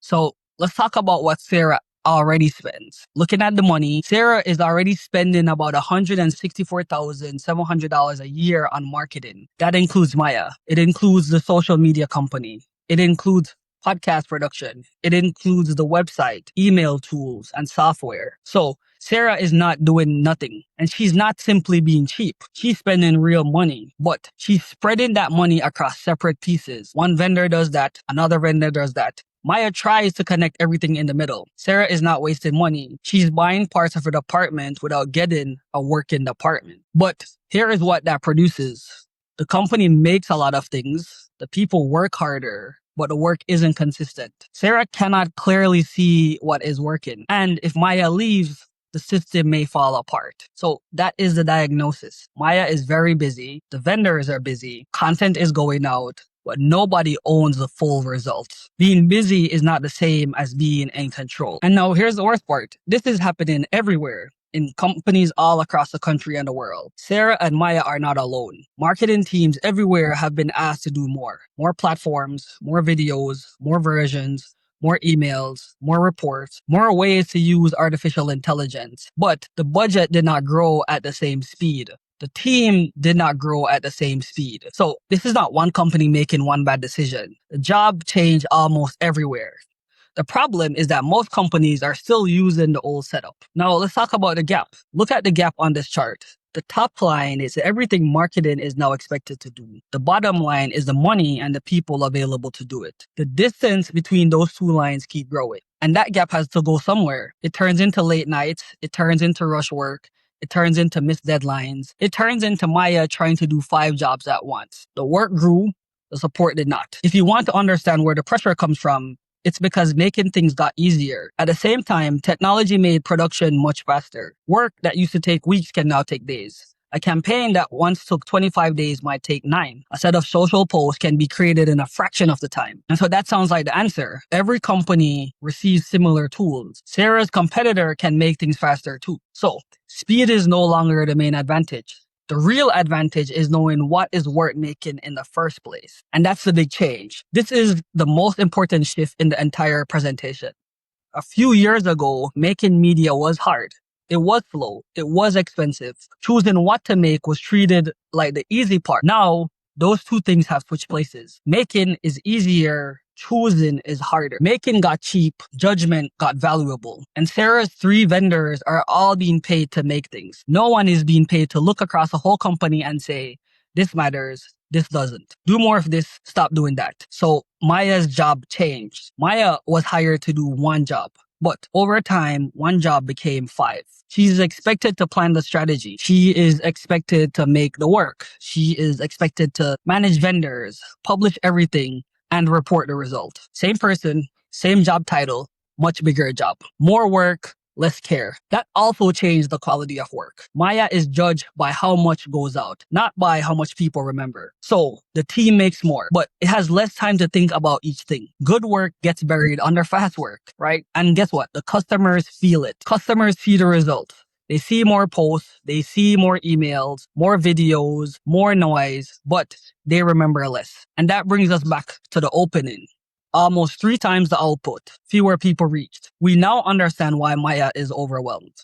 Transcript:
So let's talk about what Sarah already spends. Looking at the money, Sarah is already spending about $164,700 a year on marketing. That includes Maya. It includes the social media company. It includes podcast production. It includes the website, email tools, and software. So Sarah is not doing nothing, and she's not simply being cheap. She's spending real money, but she's spreading that money across separate pieces. One vendor does that, another vendor does that. Maya tries to connect everything in the middle. Sarah is not wasting money. She's buying parts of her department without getting a working department. But here is what that produces. The company makes a lot of things. The people work harder, but the work isn't consistent. Sarah cannot clearly see what is working. And if Maya leaves, the system may fall apart. So that is the diagnosis. Maya is very busy. The vendors are busy. Content is going out, but nobody owns the full results. Being busy is not the same as being in control. And now here's the worst part. This is happening everywhere, in companies all across the country and the world. Sarah and Maya are not alone. Marketing teams everywhere have been asked to do more. More platforms, more videos, more versions, more emails, more reports, more ways to use artificial intelligence. But the budget did not grow at the same speed. The team did not grow at the same speed. So this is not one company making one bad decision. The job changed almost everywhere. The problem is that most companies are still using the old setup. Now let's talk about the gap. Look at the gap on this chart. The top line is everything marketing is now expected to do. The bottom line is the money and the people available to do it. The distance between those two lines keep growing. And that gap has to go somewhere. It turns into late nights. It turns into rush work. It turns into missed deadlines. It turns into Maya trying to do 5 jobs at once. The work grew. The support did not. If you want to understand where the pressure comes from, it's because making things got easier. At the same time, technology made production much faster. Work that used to take weeks can now take days. A campaign that once took 25 days might take 9. A set of social posts can be created in a fraction of the time. And so that sounds like the answer. Every company receives similar tools. Sarah's competitor can make things faster too. So speed is no longer the main advantage. The real advantage is knowing what is worth making in the first place. And that's the big change. This is the most important shift in the entire presentation. A few years ago, making media was hard. It was slow. It was expensive. Choosing what to make was treated like the easy part. Now, those two things have switched places. Making is easier. Choosing is harder. Making got cheap, judgment got valuable. And Sarah's 3 vendors are all being paid to make things. No one is being paid to look across the whole company and say, this matters, this doesn't. Do more of this, stop doing that. So Maya's job changed. Maya was hired to do 1 job. But over time, 1 job became 5. She's expected to plan the strategy. She is expected to make the work. She is expected to manage vendors, publish everything, and report the result. Same person, same job title, much bigger job. More work, less care. That also changed the quality of work. Maya is judged by how much goes out, not by how much people remember. So the team makes more, but it has less time to think about each thing. Good work gets buried under fast work, right? And guess what? The customers feel it. Customers see the result. They see more posts, they see more emails, more videos, more noise, but they remember less. And that brings us back to the opening. Almost 3 times the output, fewer people reached. We now understand why Maya is overwhelmed.